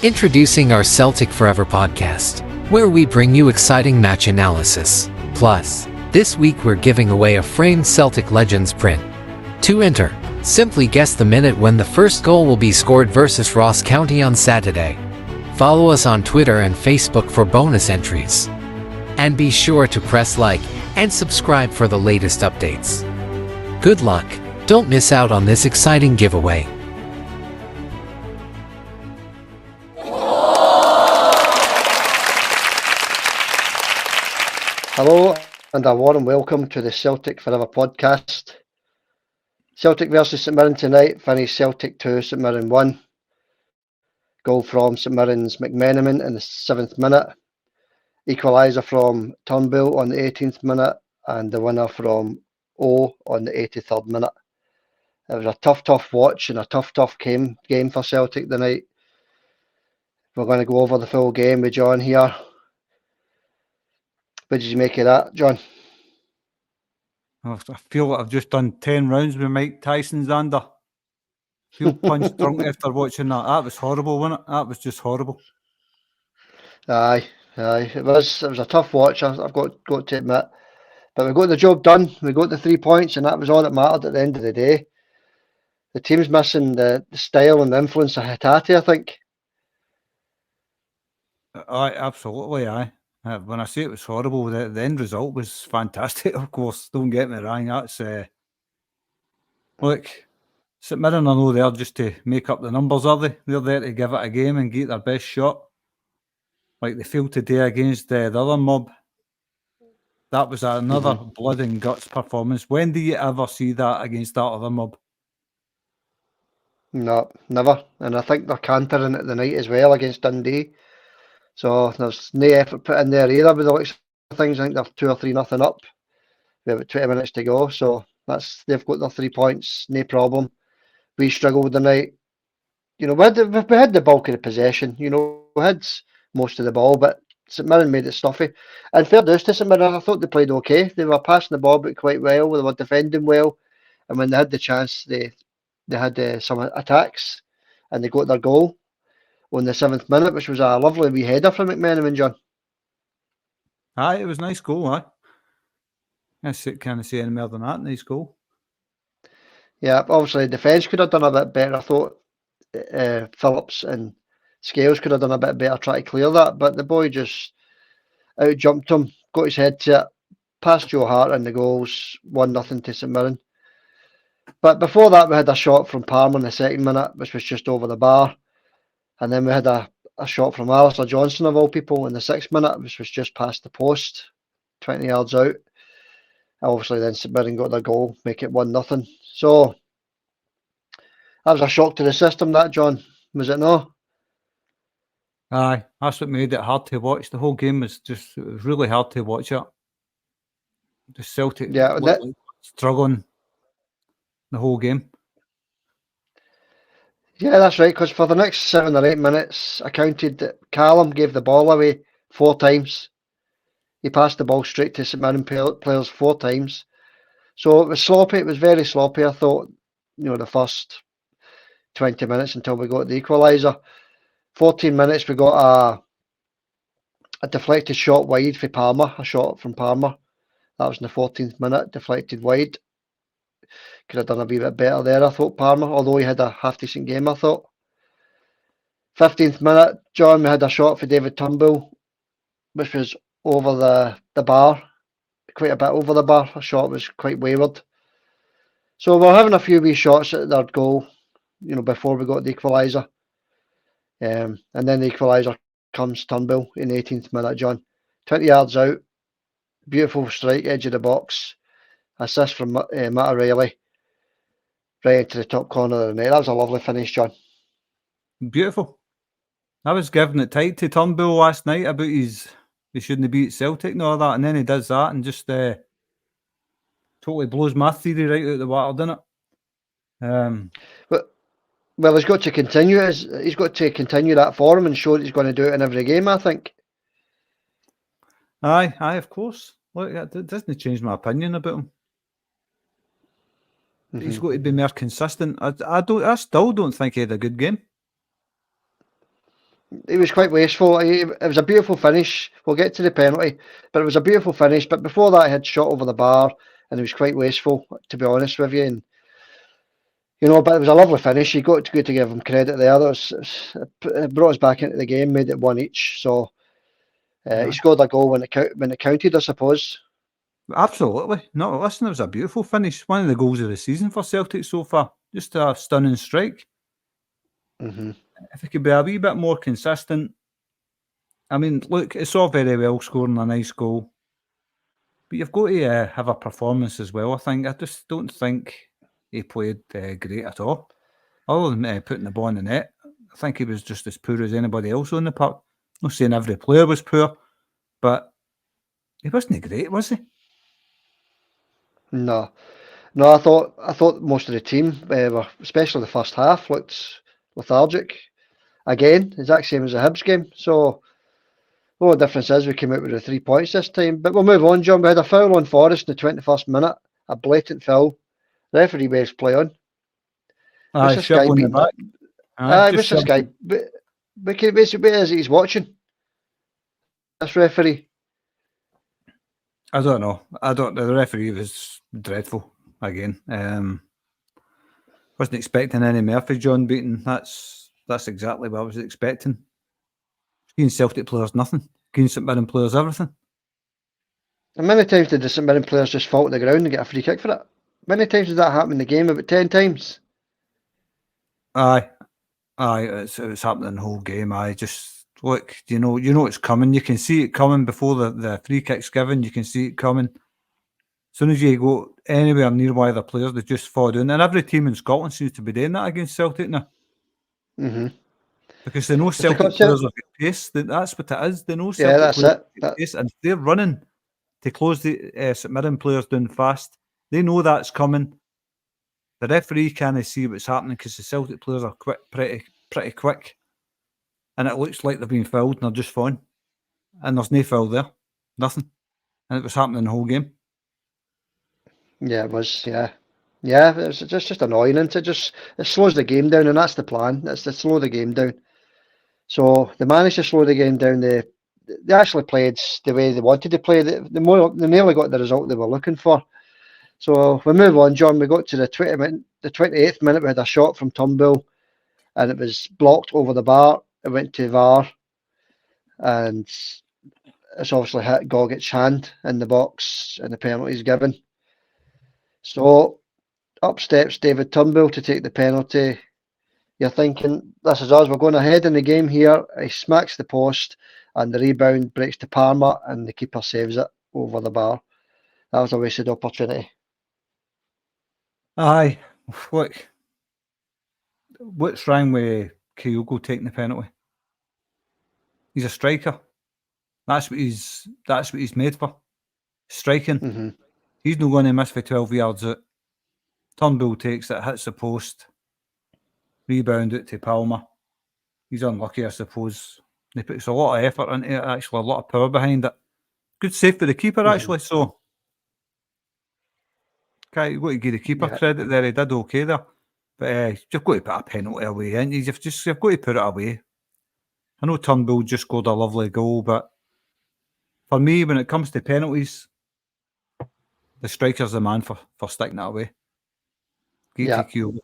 Introducing our Celtic Forever podcast, where we bring you exciting match analysis. Plus, this week we're giving away a framed Celtic Legends print. To enter, simply guess the minute when the first goal will be scored versus Ross County on Saturday. Follow us on Twitter and Facebook for bonus entries. And be sure to press like and subscribe for the latest updates. Good luck! Don't miss out on this exciting giveaway. Hello and a warm welcome to the Celtic Forever podcast. Celtic versus St Mirren tonight, finished Celtic 2, St Mirren 1. Goal from St Mirren's McMenamin in the 7th minute. Equaliser from Turnbull on the 18th minute and the winner from O on the 83rd minute. It was a tough watch and a tough game for Celtic tonight. We're going to go over the full game with John here. What did you make of that, John? I feel like I've just done 10 rounds with Mike Tyson's under. I feel punch drunk after watching that. That was horrible, wasn't it? That was just horrible. Aye. It was a tough watch, I've got to admit. But we got the job done. We got the 3 points, and that was all that mattered at the end of the day. The team's missing the style and the influence of Hatate, I think. Aye, absolutely, aye. When I say it was horrible, the end result was fantastic, of course. Don't get me wrong. That's look, St Mirren, I know they're just to make up the numbers, are they? They're there to give it a game and get their best shot. Like they failed today against the other mob. That was another blood and guts performance. When do you ever see that against that other mob? No, never. And I think they're cantering it the night as well against Dundee. So there's no effort put in there either with the looks of things. I think they're 2 or 3-0 up. We have about 20 minutes to go. So they've got their 3 points, no problem. We struggled tonight. You know, we had the bulk of the possession. You know, we had most of the ball, but St Mirren made it stuffy. And fair dues to St Mirren, I thought they played okay. They were passing the ball but quite well. They were defending well. And when they had the chance, they had some attacks and they got their goal on the 7th minute, which was a lovely wee header from McMenamin, John. Aye, it was a nice goal, aye. I can't say any more than that. Nice goal. Yeah, obviously defence could have done a bit better. I thought Phillips and Scales could have done a bit better trying to clear that, but the boy just out-jumped him, got his head to it, past Joe Hart and the goals, 1-0 to St Mirren. But before that, we had a shot from Palmer in the 2nd minute, which was just over the bar. And then we had a shot from Alistair Johnson, of all people, in the 6th minute, which was just past the post, 20 yards out. Obviously, then St Mirren got their goal, make it 1-0. So, that was a shock to the system, that, John, was it not? Aye, that's what made it hard to watch. The whole game was it was really hard to watch it. The Celtic struggling the whole game. Yeah, that's right, because for the next 7 or 8 minutes, I counted that Callum gave the ball away 4 times. He passed the ball straight to St Mirren players 4 times. So it was sloppy, it was very sloppy, I thought, the first 20 minutes until we got the equaliser. 14 minutes, we got a deflected shot wide for Palmer, a shot from Palmer. That was in the 14th minute, deflected wide. Could have done a wee bit better there, I thought, Palmer, although he had a half-decent game, I thought. 15th minute, John, we had a shot for David Turnbull, which was over the bar, quite a bit over the bar. The shot was quite wayward. So we're having a few wee shots at their goal, before we got the equaliser. And then the equaliser comes Turnbull in the 18th minute, John. 20 yards out, beautiful strike, edge of the box, assist from Matt O'Reilly, right into the top corner of the net. That was a lovely finish, John. Beautiful. I was giving it tight to Turnbull last night about he shouldn't be at Celtic and all that, and then he does that and just totally blows my theory right out the water, doesn't it? Well, he's got to continue. He's got to continue that form and show that he's going to do it in every game, I think. Aye, of course. Look, that doesn't change my opinion about him. He's got to be more consistent. I still don't think he had a good game. He was quite wasteful. It was a beautiful finish. We'll get to the penalty, but it was a beautiful finish. But before that, he had shot over the bar, and he was quite wasteful, to be honest with you. And but it was a lovely finish. You got to good to give him credit there. It brought us back into the game, made it one each. So he scored a goal when it counted, I suppose. Absolutely. No, listen, it was a beautiful finish. One of the goals of the season for Celtic so far. Just a stunning strike. Mm-hmm. If it could be a wee bit more consistent. I mean, look, it's all very well scoring a nice goal, but you've got to have a performance as well, I think. I just don't think he played great at all. Other than putting the ball in the net, I think he was just as poor as anybody else on the park. I'm not saying every player was poor, but he wasn't great, was he? No, I thought most of the team, especially the first half, looked lethargic. Again, exact same as the Hibs game. So the only difference is we came out with the 3 points this time. But we'll move on, John. We had a foul on Forest in the 21st minute, a blatant foul. Referee waves play on. What's this guy Shovel in the beating? back. What's this guy? But basically, is he's watching this referee? I don't know. The referee was dreadful again. Wasn't expecting any Murphy John beating. That's exactly what I was expecting. Giving Celtic players nothing. Giving St Mirren players everything. And many times did the St Mirren players just fall to the ground and get a free kick for it? Many times did that happen in the game? About 10 times. Aye, it's happening the whole game. I just look, you know it's coming. You can see it coming before the free kick's given. You can see it coming. As soon as you go anywhere near one of the players, they just fall down. And every team in Scotland seems to be doing that against Celtic now. Mm-hmm. Because they know Celtic players have got pace. That's what it is. They know Celtic players have got pace, and they're running to close the St Mirren players down fast. They know that's coming. The referee can't see what's happening because the Celtic players are pretty quick, and it looks like they've been fouled and they're just fine. And there's no foul there, nothing, and it was happening the whole game. Yeah, it was. Yeah. It's just annoying, and it slows the game down, and that's the plan. It's to slow the game down. So they managed to slow the game down. They actually played the way they wanted to play. They nearly got the result they were looking for. So we move on, John. We got to the 28th minute. We had a shot from Turnbull, and it was blocked over the bar. It went to VAR, and it's obviously hit Goggett's hand in the box, and the penalty is given. So up steps David Turnbull to take the penalty. You're thinking, this is us, we're going ahead in the game here. He smacks the post, and the rebound breaks to Parma, and the keeper saves it over the bar. That was a wasted opportunity. Aye, look, what's wrong with Kyogo taking the penalty? He's a striker. That's what he's made for. Striking. Mm-hmm. He's not going to miss for 12 yards out. Turnbull takes it, hits the post, rebound it to Palmer. He's unlucky, I suppose. He puts a lot of effort into it, actually, a lot of power behind it. Good save for the keeper, actually, so. Okay, you've got to give the keeper credit there. He did okay there. But you've got to put a penalty away, and you've got to put it away. I know Turnbull just scored a lovely goal, but for me, when it comes to penalties, the striker's the man for sticking it away. Mm-hmm.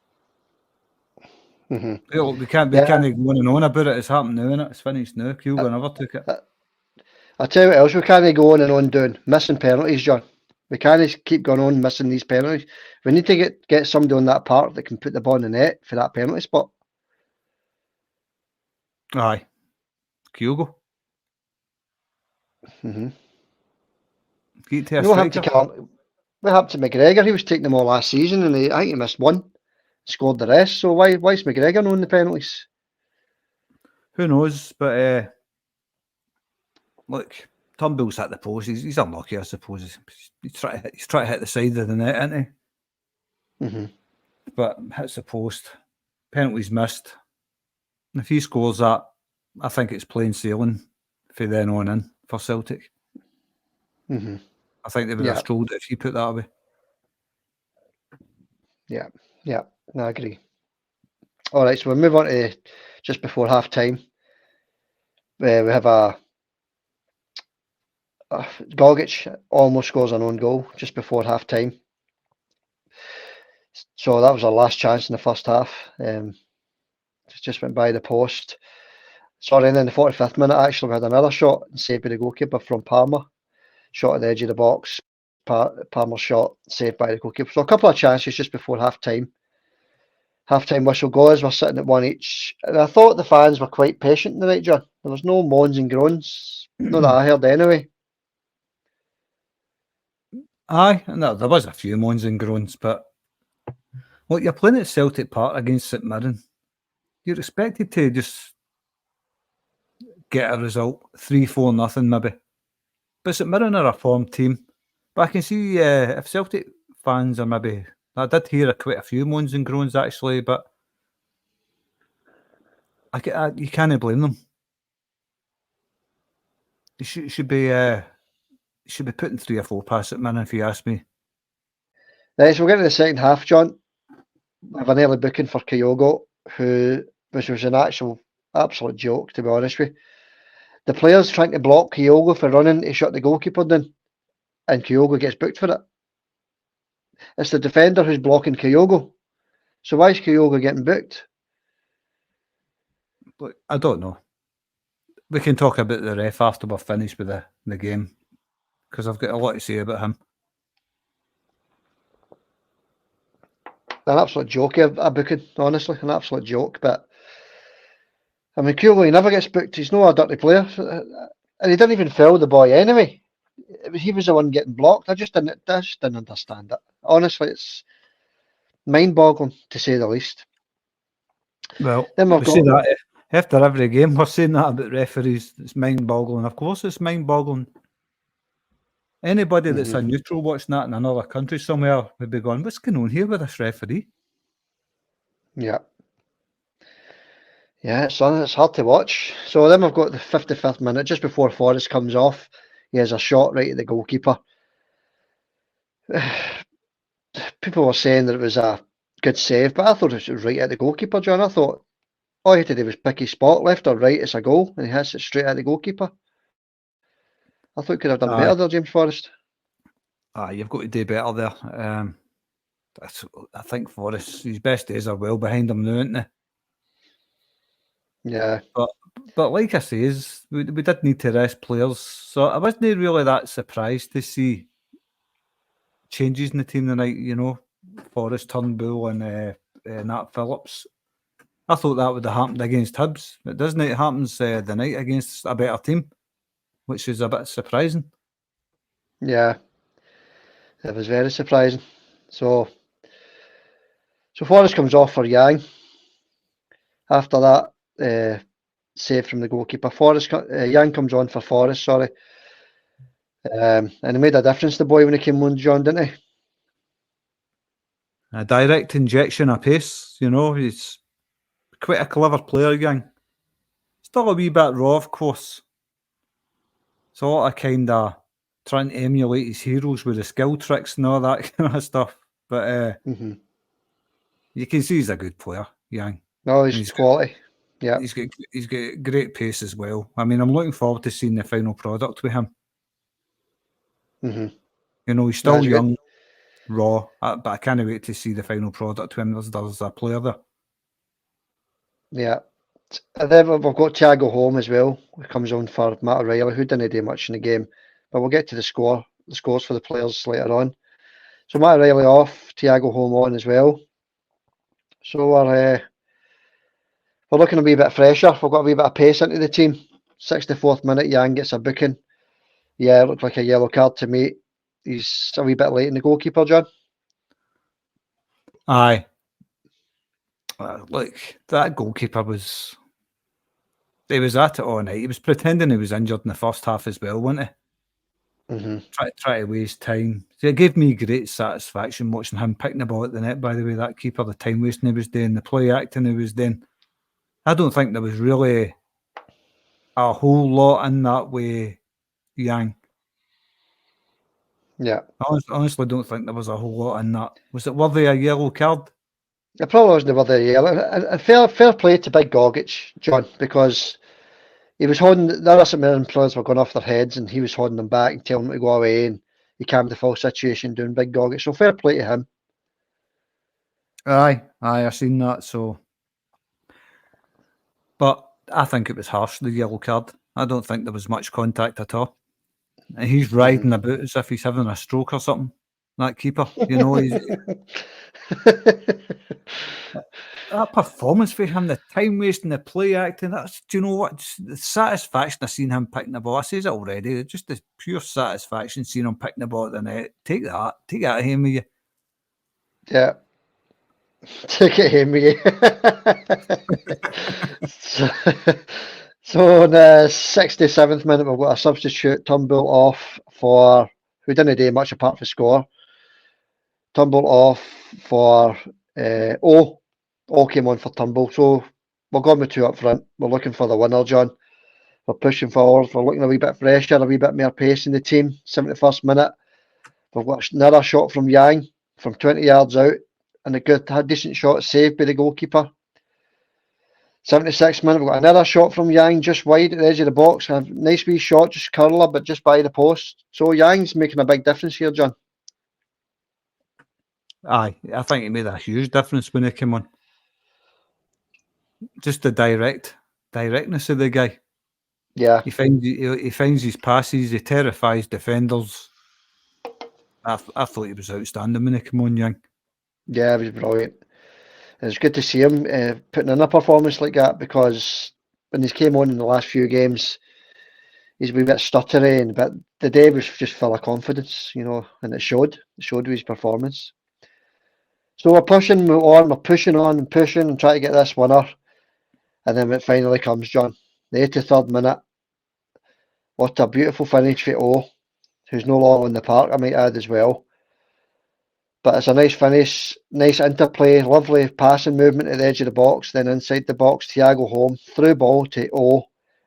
We can't go on and on about it. It's happened now, innit? It's finished now. Kyogo never took it. I'll tell you what else we can't go on and on doing. Missing penalties, John. We can't keep going on missing these penalties. We need to get somebody on that park that can put the ball in the net for that penalty spot. Aye. Kyogo. Mm-hmm. What happened to McGregor? He was taking them all last season, and I think he missed one, scored the rest. So why's McGregor knowing the penalties? Who knows? But look, Turnbull's hit the post. He's unlucky, I suppose. He's trying to hit the side of the net, isn't he? Mm-hmm. But hits the post. Penalty's missed. If he scores that, I think it's plain sailing for then on in for Celtic. Mm-hmm. I think they would have strolled it if you put that away. Yeah, I agree. All right, so we'll move on to just before half time. We have a Gogic almost scores an own goal just before half time. So that was our last chance in the first half. Just went by the post. Sorry, and then the 45th minute, actually, we had another shot saved by the goalkeeper from Palmer. Shot at the edge of the box. Palmer shot saved by the goalkeeper. So a couple of chances just before half time. Half time whistle goes. We're sitting at one each. And I thought the fans were quite patient tonight, John. There was no moans and groans. Not that I heard anyway. Aye, no, there was a few moans and groans, but look, you're playing at Celtic Park against St Mirren. You're expected to just get a result, 3-4-0 maybe. But St Mirren are a form team. But I can see if Celtic fans are maybe... I did hear quite a few moans and groans actually, but you can't blame them. You should be putting 3 or 4 past St Mirren if you ask me. Right, so we'll get to the second half, John. We have an early booking for Kyogo, which was an absolute joke, to be honest with you. The players trying to block Kyogo for running to shut the goalkeeper down, and Kyogo gets booked for it. It's the defender who's blocking Kyogo. So why is Kyogo getting booked? But I don't know. We can talk about the ref after we're finished with the game, because I've got a lot to say about him. An absolute joke, a booking, honestly, an absolute joke. But I mean, Kyogo, he never gets booked. He's not a dirty player, and he didn't even foul the boy anyway. He was the one getting blocked. I just didn't understand it. Honestly, it's mind-boggling to say the least. Well, then we say that after every game. We're saying that about referees. It's mind-boggling. Of course, it's mind-boggling. Anybody that's a neutral watching that in another country somewhere would be going, what's going on here with this referee? Yeah. Yeah, it's hard to watch. So then we've got the 55th minute, just before Forrest comes off. He has a shot right at the goalkeeper. People were saying that it was a good save, but I thought it was right at the goalkeeper, John. I thought all he had to do was pick his spot, left or right, it's a goal, and he hits it straight at the goalkeeper. I thought he could have done better there, James Forrest. You've got to do better there. I think Forrest, his best days are well behind him now, aren't they? Yeah. But like I say, we did need to rest players, so I wasn't really that surprised to see changes in the team tonight. You know, Forrest, Turnbull, and Nat Phillips. I thought that would have happened against Hibs, but doesn't it? It happens the night against a better team, which is a bit surprising. Yeah, it was very surprising. So Forrest comes off for Yang. After that save from the goalkeeper, Yang comes on for Forrest. Sorry, and he made a difference. The boy when he came on, John, didn't he? A direct injection of pace. You know, he's quite a clever player, Yang. Still a wee bit raw, of course. It's a lot of kind of trying to emulate his heroes with the skill tricks and all that kind of stuff. But you can see he's a good player, Yang. No, he's quality. Yeah, he's got great pace as well. I mean, I'm looking forward to seeing the final product with him. You know, he's still young, raw, but I can't wait to see the final product when there's a player there. Yeah. And then we've got Thiago Holm as well, who comes on for Matt O'Reilly, who didn't do much in the game. But we'll get to the scores for the players later on. So Matt O'Reilly off, Thiago Holm on as well. So we're looking a wee bit fresher. We've got a wee bit of pace into the team. 64th minute, Yang gets a booking. Yeah, it looked like a yellow card to me. He's a wee bit late in the goalkeeper, John. Aye. Look, that goalkeeper he was at it all night. He was pretending he was injured in the first half as well, wasn't he? Try to waste time. So it gave me great satisfaction watching him picking the ball at the net, by the way, that keeper, the time wasting he was doing, the play acting he was doing. I don't think there was really a whole lot in that way, Yang. Yeah. I honestly don't think there was a whole lot in that. Was it worthy a yellow card? It probably wasn't worth a yellow. And fair play to Big Gogic, John, because he was holding the other St Mirren players were going off their heads, and he was holding them back and telling them to go away, and he calmed the full situation doing big goggets. So fair play to him. Aye, I seen that. So, but I think it was harsh, the yellow card. I don't think there was much contact at all. And he's riding about as if he's having a stroke or something. That keeper, you know, that performance for him, the time wasting, the play acting, that's, do you know what? The satisfaction of seeing him picking the ball, I says it already, just the pure satisfaction seeing him picking the ball at the net. Take that out of him with you. Yeah. Take it home with you. So in the 67th minute, we've got a substitute, Turnbull off for, who didn't do much apart from score. Turnbull off for O. O came on for Turnbull. So we're going with 2 up front. We're looking for the winner, John. We're pushing forward. We're looking a wee bit fresher, a wee bit more pace in the team. 71st minute. We've got another shot from Yang from 20 yards out. And a decent shot saved by the goalkeeper. 76th minute, we've got another shot from Yang just wide at the edge of the box. A nice wee shot, just curler, but just by the post. So Yang's making a big difference here, John. Aye, I think it made a huge difference when he came on. Just the directness of the guy. Yeah. He finds his passes, he terrifies defenders. I thought he was outstanding when he came on, Yang. Yeah, it was brilliant. It's good to see him putting in a performance like that, because when he came on in the last few games, he's been a bit stuttery, but the day was just full of confidence, you know, and it showed. It showed with his performance. So we're pushing on and pushing and trying to get this winner. And then it finally comes, John. The 83rd minute. What a beautiful finish for O, who's no longer in the park, I might add as well. But it's a nice finish, nice interplay, lovely passing movement at the edge of the box, then inside the box, Thiago Holm, through ball to O,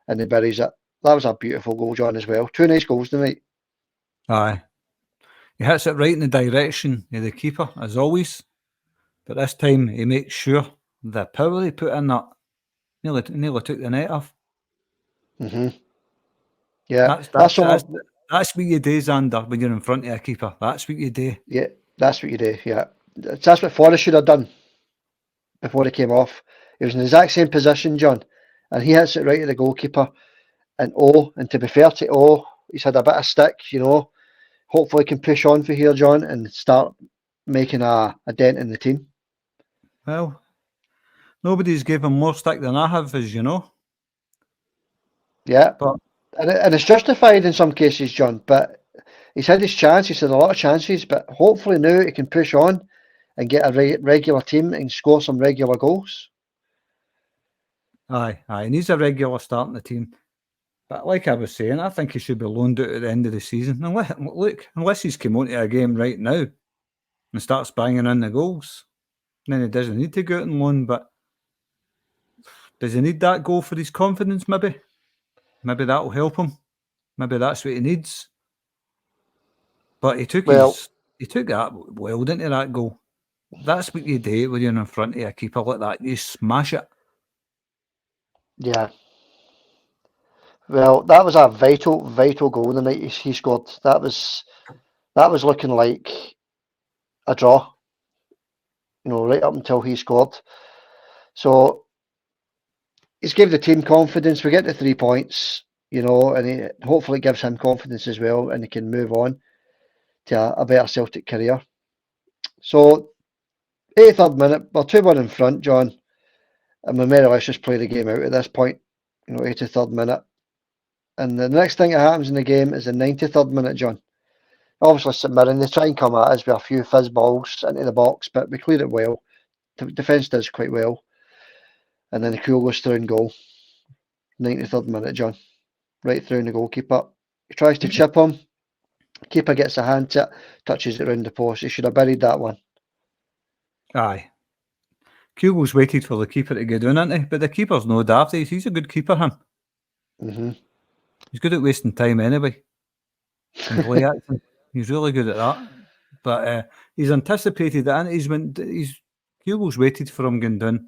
and he buries it. That was a beautiful goal, John, as well. 2 nice goals tonight. Aye. He hits it right in the direction of the keeper, as always. But this time, he makes sure the power he put in that nearly took the net off. Mm-hmm. Yeah, That's what you do, Xander, when you're in front of a keeper. That's what you do. Yeah, that's what you do, yeah. That's what Forrest should have done before he came off. He was in the exact same position, John, and he hits it right at the goalkeeper. And to be fair to O, he's had a bit of stick, you know. Hopefully can push on for here, John, and start making a dent in the team. Well, nobody's gave him more stick than I have, as you know. Yeah, but and it's justified in some cases, John, but he's had his chance. He's had a lot of chances, but hopefully now he can push on and get a regular team and score some regular goals. Aye, he needs a regular start in the team. But like I was saying, I think he should be loaned out at the end of the season. Unless he's come onto a game right now and starts banging in the goals, then he doesn't need to go out and loan. But does he need that goal for his confidence, maybe? Maybe that'll help him. Maybe that's what he needs. But he took that well, didn't he, that goal? That's what you do when you're in front of a keeper like that. You smash it. Yeah. Well, that was a vital goal the night he scored. That was looking like a draw, you know, right up until he scored. So he's gave the team confidence. We get the 3 points, you know, and hopefully it gives him confidence as well, and he can move on to a better Celtic career. So 83rd minute, we're 2-1 in front, John, and we may let's just play the game out at this point. You know, 83rd minute. And the next thing that happens in the game is the 93rd minute, John. Obviously, St Mirren, they try and come at us with a few fizz balls into the box, but we cleared it well. The defence does quite well. And then the Kuhl goes through and goal. 93rd minute, John. Right through in the goalkeeper. He tries to chip him. Keeper gets a hand to it, touches it round the post. He should have buried that one. Aye. Kugel's waited for the keeper to get down, isn't he? But the keeper's no daft. He's a good keeper, him. Mm-hmm. He's good at wasting time anyway. And play acting. He's really good at that. But he's anticipated that, and Kugel's waited for him going down.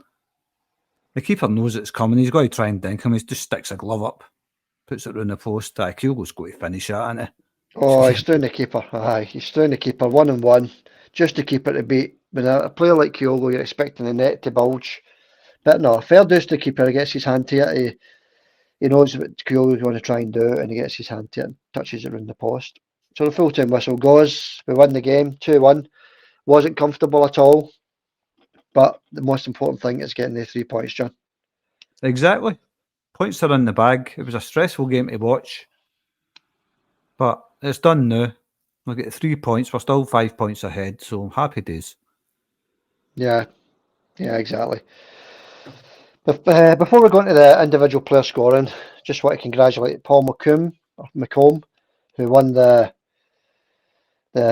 The keeper knows it's coming. He's got to try and dink him. He just sticks a glove up, puts it round the post. Kyogo's got to finish that, isn't he? Oh, he's doing the keeper. Aye, he's doing the keeper 1-on-1, just to keep it to beat. When a player like Kyogo, you're expecting the net to bulge. But no, fair dues to the keeper. He gets his hand to it. He knows what Kyogo's going to try and do, and he gets his hand to it and touches it round the post. So the full-time whistle goes. We win the game 2-1. Wasn't comfortable at all, but the most important thing is getting the 3 points, John. Exactly. Points are in the bag. It was a stressful game to watch, but it's done now. We'll get 3 points. We're still 5 points ahead, so happy days. Yeah, exactly. Before we go into the individual player scoring, just want to congratulate Paul McComb, who won the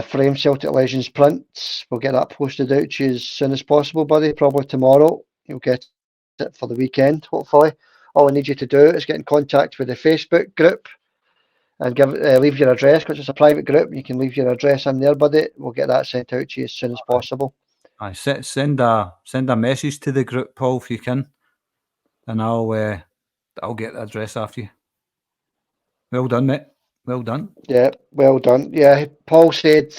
Frame Celtic Legends print. We'll get that posted out to you as soon as possible, buddy. Probably tomorrow. You'll get it for the weekend, hopefully. All I need you to do is get in contact with the Facebook group and leave your address, because it's a private group. You can leave your address in there, buddy. We'll get that sent out to you as soon as possible. I send a message to the group, Paul, if you can, and I'll get the address after you. Well done, mate. Well done. Yeah, well done. Yeah, Paul said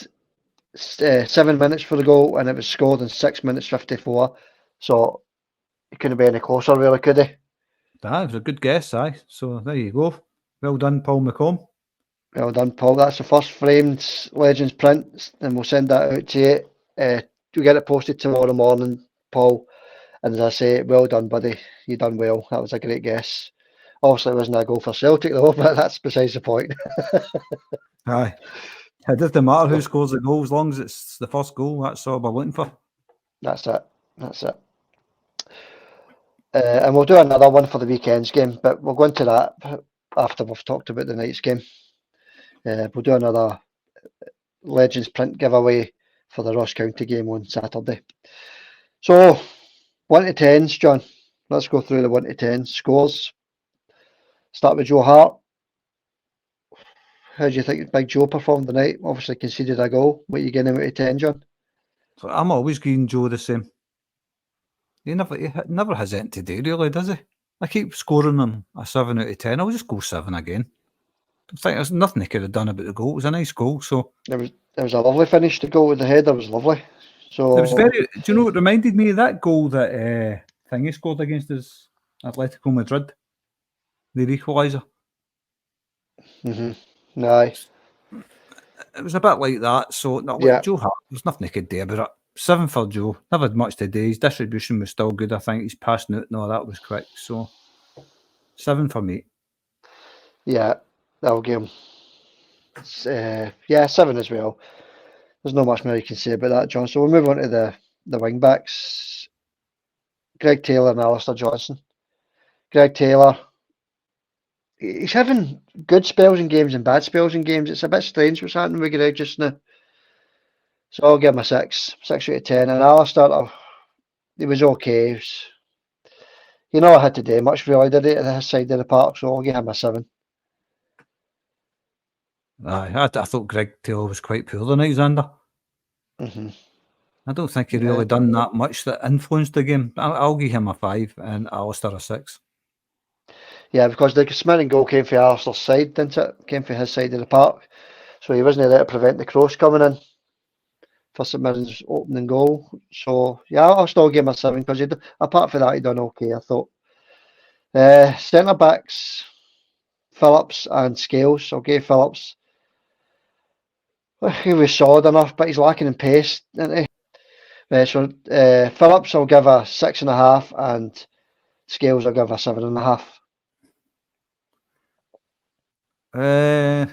7 minutes for the goal, and it was scored in 6 minutes 54. So he couldn't be any closer, really, could he? That was a good guess, aye. So there you go. Well done, Paul McComb. Well done, Paul. That's the first framed Legends print, and we'll send that out to you. We'll get it posted tomorrow morning, Paul. And as I say, well done, buddy. You done well. That was a great guess. Obviously, it wasn't a goal for Celtic, though, but that's besides the point. Aye. It doesn't matter who scores the goal, as long as it's the first goal. That's all we're looking for. That's it. And we'll do another one for the weekend's game, but we'll go into that after we've talked about the night's game. We'll do another Legends print giveaway for the Ross County game on Saturday. So, 1 to 10s, John. Let's go through the 1 to 10 scores. Start with Joe Hart. How do you think Big Joe performed tonight? Obviously conceded a goal. What are you getting out of 10, John? So I'm always giving Joe the same. He never has anything to do, really, does he? I keep scoring him a 7 out of 10. I'll just go 7 again. I think there's nothing he could have done about the goal. It was a nice goal. So It was a lovely finish. The goal with the header was lovely. So it was very. Do you know what reminded me of that goal that Thingy scored against us, Atletico Madrid, the equaliser? Aye. It was a bit like that. So no, Yeah. Joe Hart, there's nothing he could do about it. 7 for Joe. Never had much today. His distribution was still good. I think he's passing out. No, that was quick. So 7 for me. Yeah, that'll give him. 7 as well. There's not much more you can say about that, John. So we'll move on to the wing backs. Greg Taylor and Alistair Johnson. Greg Taylor, he's having good spells in games and bad spells in games. It's a bit strange what's happening with Greg just now. So I'll give him a 6 out of 10. And Alistair, he was okay. He never had to do much really, did he, at his side of the park? So I'll give him a 7. Aye, I thought Greg Taylor was quite poor tonight, Xander. I don't think he really done that much that influenced the game. I'll give him a 5 and Alistair a 6. Yeah, because the St Mirren goal came from Alistair's side, didn't it? Came from his side of the park. So he wasn't there to prevent the cross coming in for St Mirren's opening goal. So, yeah, I'll still give him a 7 because apart from that, he done okay, I thought. Centre backs, Phillips and Scales. I'll give Phillips. He was solid enough, but he's lacking in pace, isn't he? Phillips I'll give a 6.5 and Scales I'll give a 7.5. I'm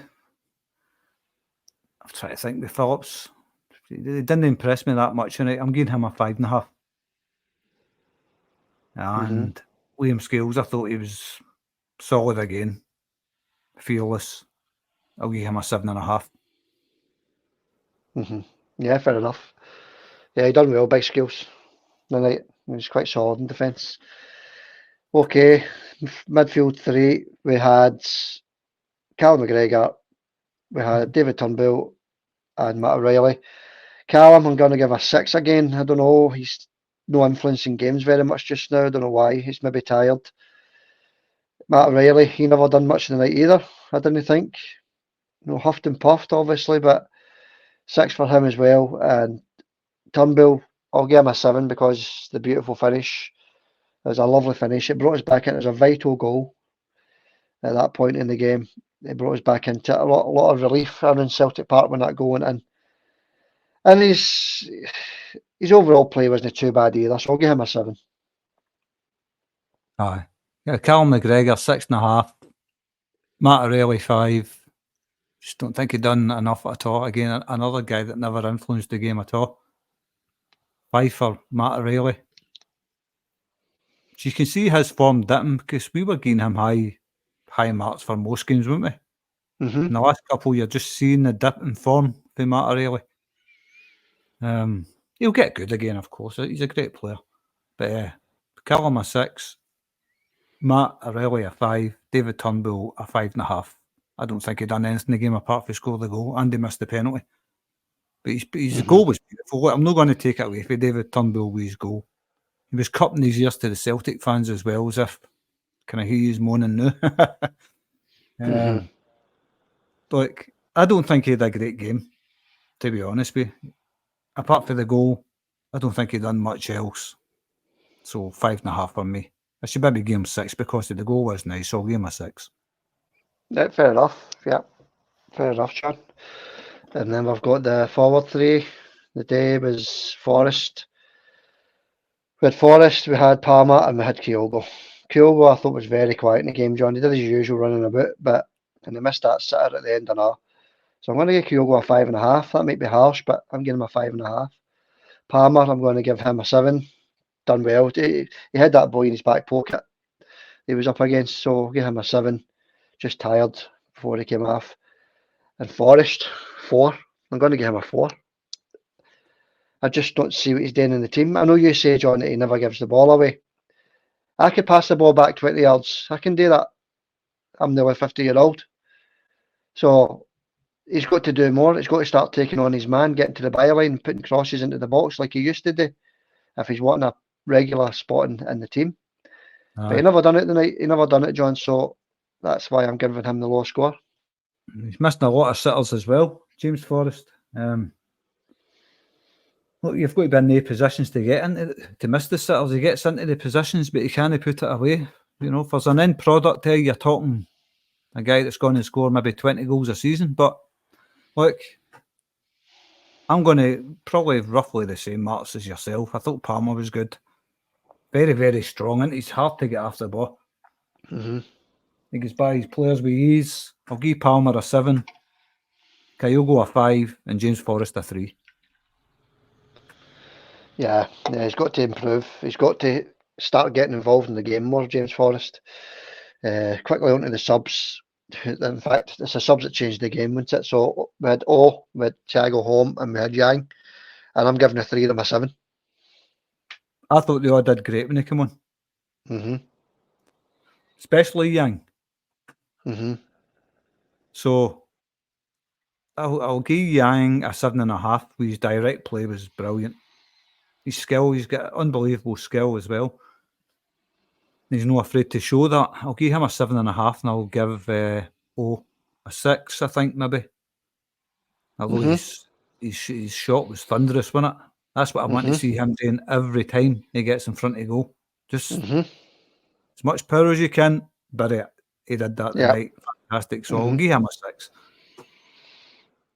trying to think with Phillips. He didn't impress me that much tonight. I'm giving him a 5.5. And Liam Scales, I thought he was solid again. Fearless. I'll give him a 7.5. Yeah, fair enough. Yeah, he done well, Big Scales tonight. He was quite solid in defence. Okay, midfield 3, we had Callum McGregor, we had David Turnbull and Matt O'Reilly. Callum, I'm going to give a 6 again. I don't know, no influence in games very much just now. I don't know why. He's maybe tired. Matt Riley, he never done much in the night either, I didn't think. Huffed and puffed, obviously, but 6 for him as well. And Turnbull, I'll give him a 7 because the beautiful finish. It was a lovely finish. It brought us back in. It was a vital goal at that point in the game. It brought us back into a lot of relief in Celtic Park when that goal went in. And his overall play wasn't too bad either, so I'll give him a 7. Aye. Yeah, Callum McGregor, 6.5. Matt O'Reilly, 5. Just don't think he done enough at all. Again, another guy that never influenced the game at all. 5 for Matt O'Reilly. So you can see his form dipping because we were giving him high marks for most games, weren't we? Mm-hmm. In the last couple, you're just seeing the dip in form for Matt O'Reilly. He'll get good again, of course. He's a great player. But Callum a 6, Matt O'Reilly a 5, David Turnbull a 5.5. I don't think he done anything in the game apart from score the goal, and he missed the penalty. But his goal was beautiful. Look, I'm not going to take it away from David Turnbull with his goal. He was cupping his ears to the Celtic fans as well, as if, can I hear you moaning now? Look, I don't think he had a great game, to be honest with you. Apart from the goal, I don't think he done much else. So 5.5 for me. I should maybe give him 6 because the goal was nice, so I'll give him a 6. Yeah, fair enough. Yeah, fair enough, John. And then we've got the forward 3. The day was Forrest. We had Forrest, we had Palmer, and we had Kyogo. Kyogo, I thought, was very quiet in the game, John. He did his usual running about, and he missed that sitter at the end and all. So I'm going to give Kyogo a 5.5. That might be harsh, but I'm giving him a 5.5. Palmer, I'm going to give him a 7. Done well. He had that boy in his back pocket he was up against, so I'll give him a 7. Just tired before he came off. And Forrest, 4. I'm going to give him a 4. I just don't see what he's doing in the team. I know you say, John, that he never gives the ball away. I could pass the ball back 20 yards. I can do that. I'm nearly 50-year-old. So he's got to do more. He's got to start taking on his man, getting to the byline, putting crosses into the box like he used to do if he's wanting a regular spot in the team. But he never done it tonight. He never done it, John. So that's why I'm giving him the low score. He's missing a lot of sitters as well, James Forrest. Look, you've got to be in the positions to get into to miss the sitters. He gets into the positions, but he can't put it away. If there's an end product there, you're talking a guy that's going to score maybe 20 goals a season. But look, I'm going to probably roughly the same marks as yourself. I thought Palmer was good. Very, very strong, and it's hard to get after the ball. He gets by his players with ease. I'll give Palmer a 7, Kyogo a 5, and James Forrest a 3. Yeah, he's got to improve. He's got to start getting involved in the game more, James Forrest. Quickly onto the subs. In fact, it's the subs that changed the game, wasn't it? So we had Thiago Holm, and we had Yang. And I'm giving the 3 of them a 7. I thought they all did great when they came on. Especially Yang. So I'll give Yang a 7.5. His direct play was brilliant. His skill, he's got unbelievable skill as well. He's not afraid to show that. I'll give him a 7.5, and I'll give a 6, I think, maybe. Although his shot was thunderous, wasn't it? That's what I want to see him doing every time he gets in front of goal. Just as much power as you can, but he did that tonight. Fantastic. So I'll give him a 6.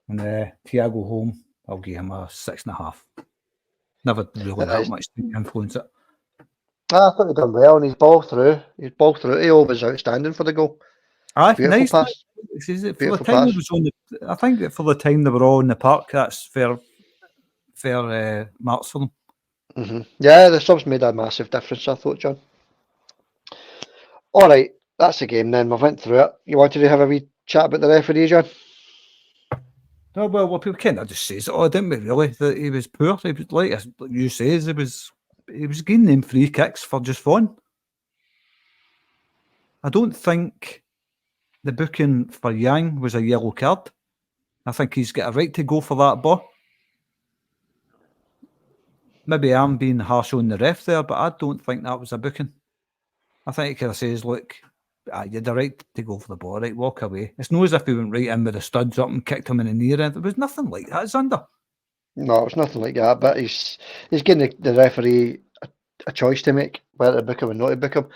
And Thiago Holm, I'll give him a 6.5. Never really that much to influence it. I thought he done well, and his ball through. He was outstanding for the goal. Beautiful Nice pass. For the time he was on I think that for the time they were all in the park, that's fair marks for them. Yeah, the subs made a massive difference, I thought, John. All right, that's the game then. We went through it. You wanted to have a wee chat about the referee, John? No, well, people can't just say, didn't we really? That he was poor. He was like you says, he was getting them free kicks for just fun. I don't think the booking for Yang was a yellow card. I think he's got a right to go for that ball. maybe I'm being harsh on the ref there, but I don't think that was a booking. I think he kind of says, look, you had the right to go for the ball, right, walk away. It's not as if he went right in with the studs up and kicked him in the knee. There was nothing like that, Zander. No, it's nothing like that. But he's giving the referee a choice to make, whether to book him or not to book him.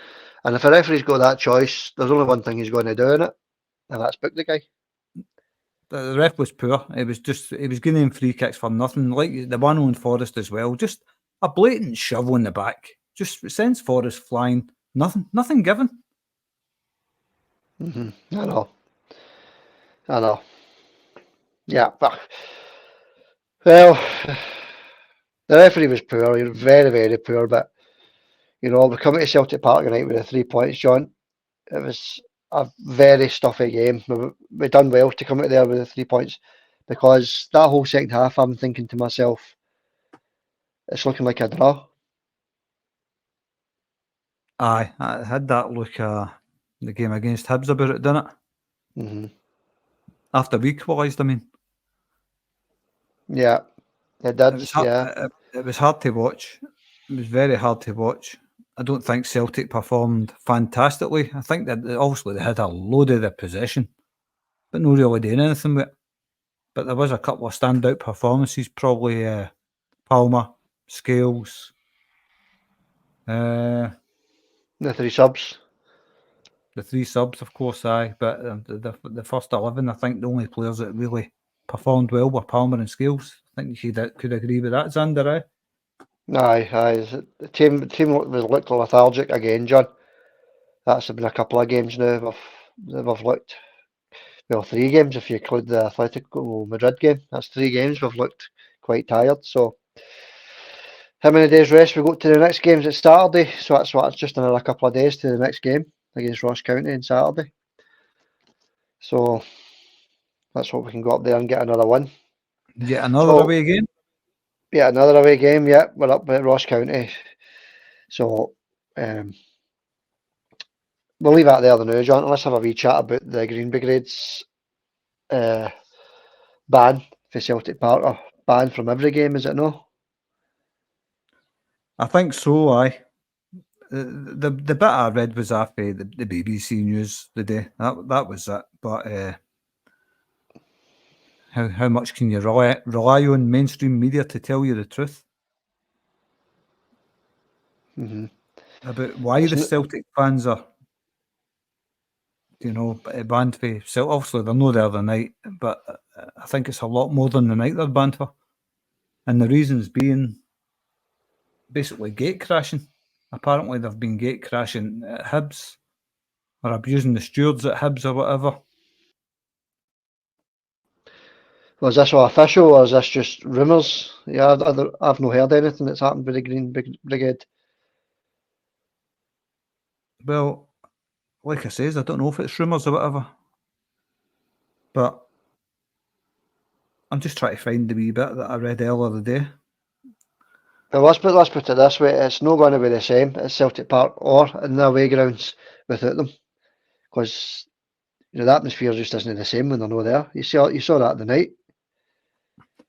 And if a referee's got that choice, there's only one thing he's going to do in it, and that's book the guy. The ref was poor. He was giving him free kicks for nothing. Like the one on Forrest as well. Just a blatant shove on the back. Just sends Forrest flying. Nothing given. I know. Yeah, but well, the referee was poor. He was very, very poor. But we're coming to Celtic Park tonight with the 3 points, John. It was a very stuffy game. We done well to come out there with the 3 points, because that whole second half, I'm thinking to myself, it's looking like a draw. Aye, I had that look the game against Hibs about it, didn't it? Mm-hmm. After we equalised, I mean. Yeah, it did. It was hard to watch. It was very hard to watch. I don't think Celtic performed fantastically. I think that obviously they had a load of the possession, but not really doing anything with it. But there was a couple of standout performances, probably Palmer, Scales, the 3 subs. The 3 subs, of course, aye. But the first 11, I think the only players that really performed well were Palmer and Scales. I think you could agree with that, Xander, aye? Aye. The team was looked lethargic again, John. That's been a couple of games now. We've looked, 3 games if you include the Atletico Madrid game. That's 3 games. We've looked quite tired. So, how many days rest we got to the next games? It's Saturday, so that's what. It's just another couple of days to the next game against Ross County on Saturday. So let's hope we can go up there and get another win. Get another away game? Yeah, another away game. Yeah, we're up at Ross County. So we'll leave that there now, John. Let's have a wee chat about the Green Brigade's ban for Celtic Park, or ban from every game, is it no? I think so, aye. The bit I read was after the BBC News the day. That was it. But how much can you rely on mainstream media to tell you the truth about why the Celtic fans are, banned for Celtic? Obviously, they're not there the night, but I think it's a lot more than the night they're banned for. And the reasons being basically gate crashing. Apparently, they've been gate crashing at Hibs or abusing the stewards at Hibs or whatever. Was this all official, or is this just rumours? Yeah, I've not heard anything that's happened with the Green Brigade. Well, like I says, I don't know if it's rumours or whatever, but I'm just trying to find the wee bit that I read earlier the day. Well, let's put it this way: it's not going to be the same at Celtic Park or in the away grounds without them, because the atmosphere just isn't the same when they're not there. You saw that the night.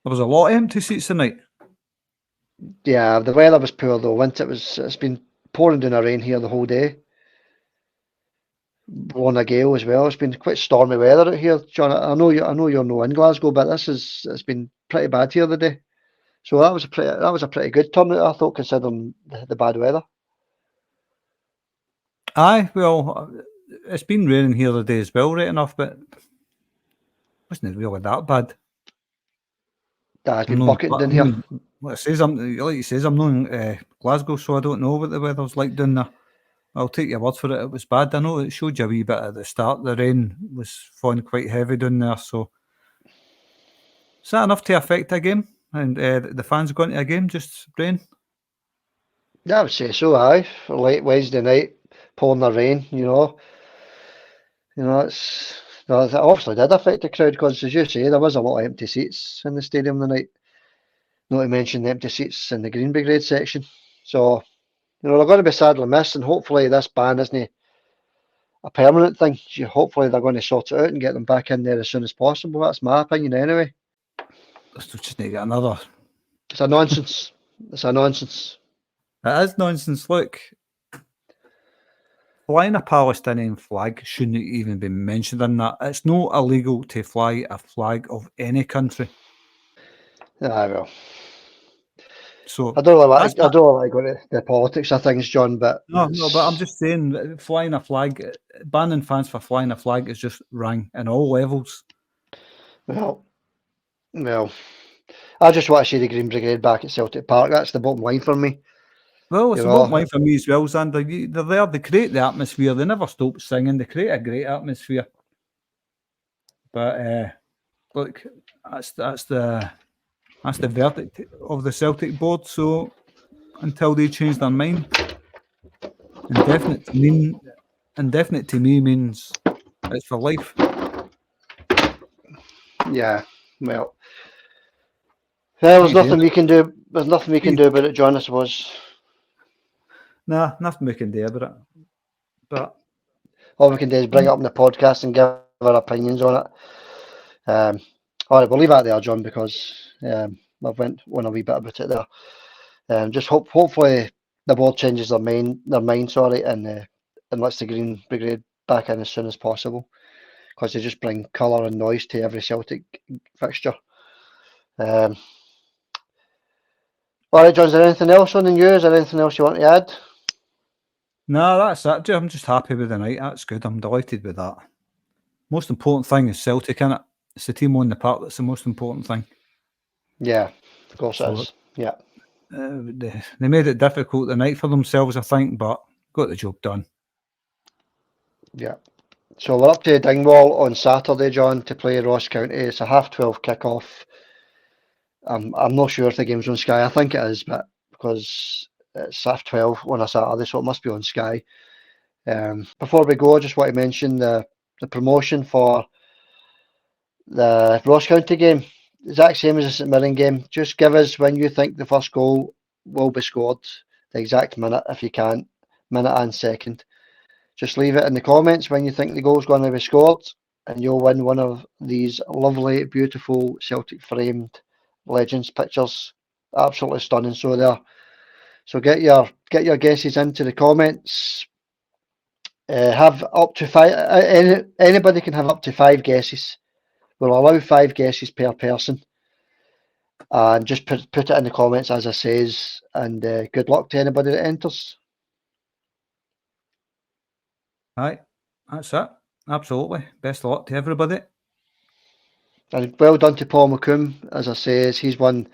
There was a lot of empty seats tonight. Yeah, the weather was poor though. It's been pouring down a rain here the whole day. Blowing a gale as well. It's been quite stormy weather out here, John. I know you're not in Glasgow, but it's been pretty bad here the day. So that was a pretty good turnout, I thought, considering the bad weather. Aye, well, it's been raining here the day as well, right enough, but it wasn't really that bad. It's been bucketing in here. Like you says, I'm not in Glasgow, so I don't know what the weather's like down there. I'll take your word for it. It was bad. I know it showed you a wee bit at the start. The rain was falling quite heavy down there. So is that enough to affect a game? And the fans going to a game, just rain? Yeah, I would say so. Aye, late Wednesday night, pouring the rain. It obviously did affect the crowd, because, as you say, there was a lot of empty seats in the stadium the night. Not to mention the empty seats in the Green Brigade section. So, they're going to be sadly missed, and hopefully this ban isn't a permanent thing. Hopefully they're going to sort it out and get them back in there as soon as possible. That's my opinion anyway. Let's just need to get another. It's a nonsense. It's a nonsense. It is nonsense. Look, flying a Palestinian flag shouldn't even be mentioned in that. It's not illegal to fly a flag of any country. Well, So I don't really like, that's I not, don't really go to the politics of things, John, but no, but I'm just saying that flying a flag, banning fans for flying a flag is just wrong in all levels. well, I just want to see the Green Brigade back at Celtic Park. That's the bottom line for me. Well, it's You a know, bottom line for me as well, Xander. They're there, they create the atmosphere, they never stop singing, they create a great atmosphere. But look, that's the verdict of the Celtic board. So until they change their mind, indefinite to me means it's for life. yeah, well, there's nothing we can do. There's nothing we can do about it, John, I suppose. Nah, nothing we can do about it. But all we can do is bring it up in the podcast and give our opinions on it. All right, we'll leave that there, John, because I've went on a wee bit about it there. Just hopefully the board changes their mind, and lets the Green Brigade back in as soon as possible, because they just bring colour and noise to every Celtic fixture. All right, John, is there anything else on the news or anything else you want to add? no, that's it. I'm just happy with the night. That's good. I'm delighted with that. Most important thing is Celtic, innit? It's the team on the park that's the most important thing. Yeah, of course So, it is. Yeah. They made it difficult tonight for themselves, I think, but got the job done. Yeah. So we're up to Dingwall on Saturday, John, to play Ross County. It's a 12:30 kick-off. I'm not sure if the game's on Sky. I think it is, but because it's 12:30 on a Saturday, so it must be on Sky. Before we go, I just want to mention the promotion for the Ross County game. Exact same as the St Mirren game. Just give us when you think the first goal will be scored, the exact minute if you can, minute and second. Just leave it in the comments when you think the goal's going to be scored, and you'll win one of these lovely, beautiful Celtic framed Legends pictures. Absolutely stunning. So get your guesses into the comments. Have up to 5. Anybody can have up to 5 guesses. We'll allow 5 guesses per person, and just put it in the comments as I says. And good luck to anybody that enters. Right, that's it. Absolutely. Best of luck to everybody. And well done to Paul McComb, as I say, he's won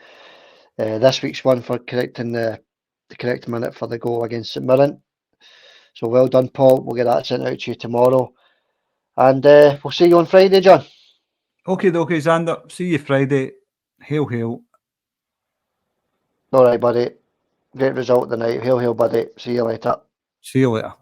this week's one for correcting the correct minute for the goal against St Mirren. So well done, Paul. We'll get that sent out to you tomorrow. And we'll see you on Friday, John. Okay, Xander. See you Friday. Hail, hail. All right, buddy. Great result tonight. Hail, hail, buddy. See you later. See you later.